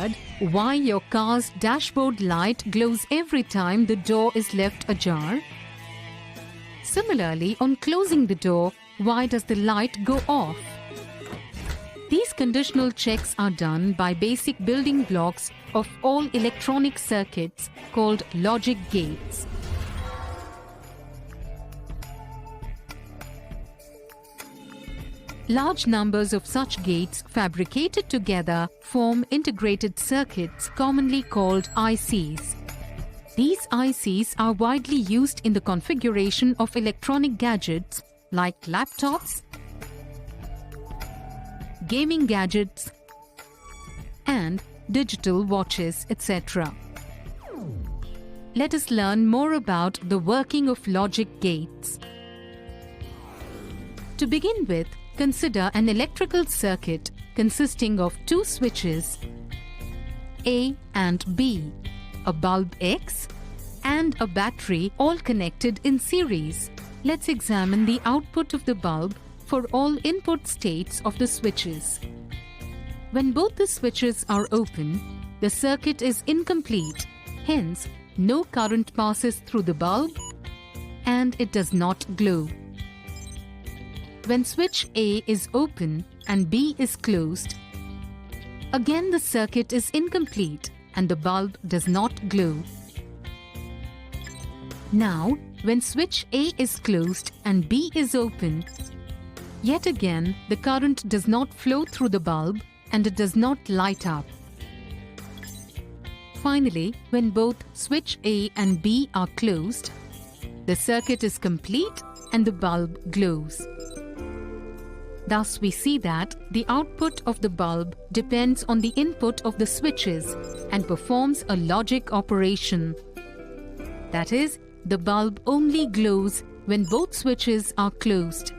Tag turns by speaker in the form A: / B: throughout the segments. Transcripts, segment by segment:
A: wondered why your car's dashboard light glows every time the door is left ajar? Similarly, on closing the door, why does the light go off? These conditional checks are done by basic building blocks of all electronic circuits called logic gates. Large numbers of such gates fabricated together form integrated circuits commonly called ICs. These ICs are widely used in the configuration of electronic gadgets like laptops, gaming gadgets, and digital watches, etc. Let us learn more about the working of logic gates. To begin with, consider an electrical circuit consisting of two switches, A and B, a bulb X, and a battery all connected in series. Let's examine the output of the bulb for all input states of the switches. When both the switches are open, the circuit is incomplete, hence no current passes through the bulb and it does not glow. When switch A is open and B is closed, again the circuit is incomplete and the bulb does not glow. Now, when switch A is closed and B is open, yet again the current does not flow through the bulb and it does not light up. Finally, when both switch A and B are closed, the circuit is complete and the bulb glows. Thus, we see that the output of the bulb depends on the input of the switches and performs a logic operation. That is, the bulb only glows when both switches are closed.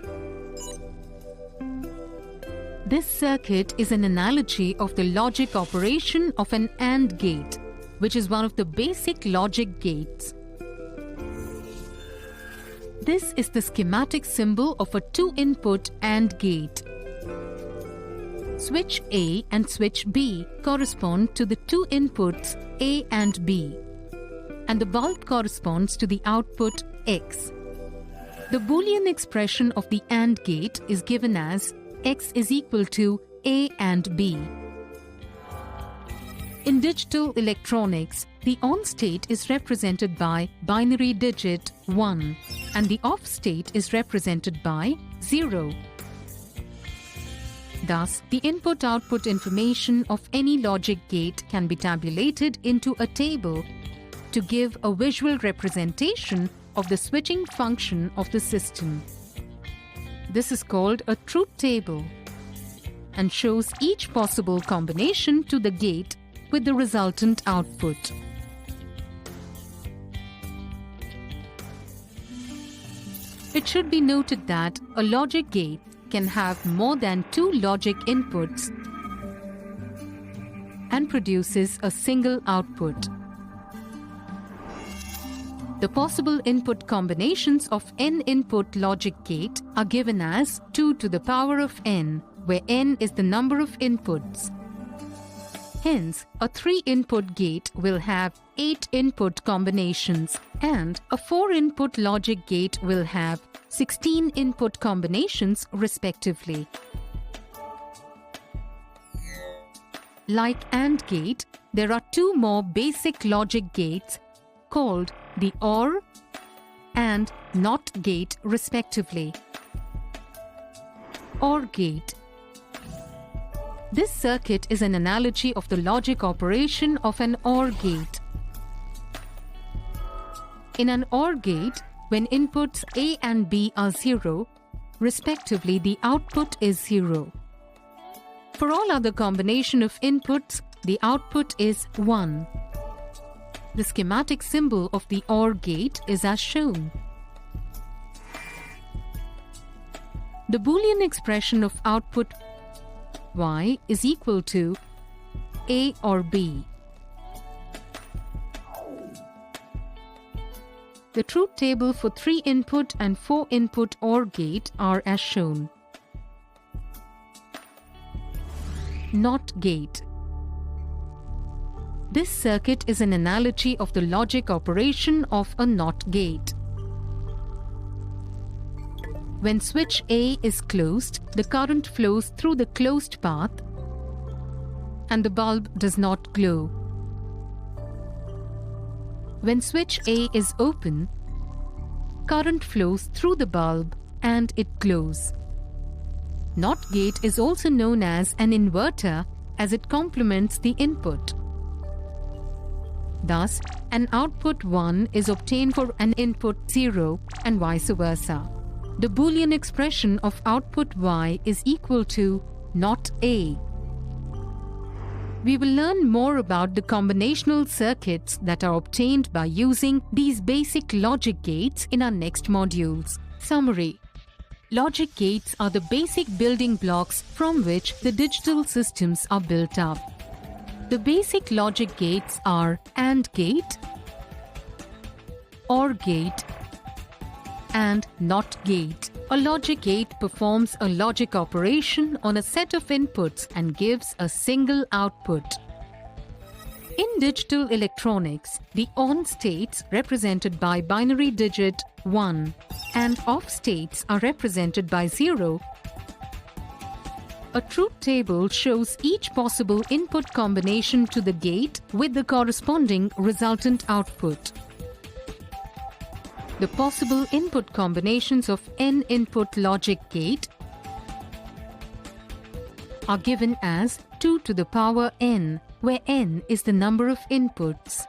A: This circuit is an analogy of the logic operation of an AND gate, which is one of the basic logic gates. This is the schematic symbol of a two-input AND gate. Switch A and switch B correspond to the two inputs A and B, and the bulb corresponds to the output X. The Boolean expression of the AND gate is given as X is equal to A and B. In digital electronics, the on state is represented by binary digit 1 and the off state is represented by 0. Thus, the input-output information of any logic gate can be tabulated into a table to give a visual representation of the switching function of the system. This is called a truth table and shows each possible combination to the gate with the resultant output. It should be noted that a logic gate can have more than two logic inputs and produces a single output. The possible input combinations of n input logic gate are given as 2 to the power of n, where n is the number of inputs. Hence, a 3-input gate will have 8 input combinations and a 4-input logic gate will have 16 input combinations respectively. Like AND gate, there are two more basic logic gates called the OR and NOT gate respectively. OR gate. This circuit is an analogy of the logic operation of an OR gate. In an OR gate, when inputs A and B are 0, respectively the output is 0. For all other combination of inputs, the output is 1. The schematic symbol of the OR gate is as shown. The Boolean expression of output Y is equal to A or B. The truth table for 3-input and 4-input OR gate are as shown. NOT gate. This circuit is an analogy of the logic operation of a NOT gate. When switch A is closed, the current flows through the closed path and the bulb does not glow. When switch A is open, current flows through the bulb and it glows. NOT gate is also known as an inverter as it complements the input. Thus, an output 1 is obtained for an input 0 and vice versa. The Boolean expression of output Y is equal to NOT A. We will learn more about the combinational circuits that are obtained by using these basic logic gates in our next modules. Summary: logic gates are the basic building blocks from which the digital systems are built up. The basic logic gates are AND gate, OR gate, and NOT gate. A logic gate performs a logic operation on a set of inputs and gives a single output. In digital electronics, the ON states represented by binary digit 1 and OFF states are represented by 0. A truth table shows each possible input combination to the gate with the corresponding resultant output. The possible input combinations of n input logic gate are given as 2 to the power n, where n is the number of inputs.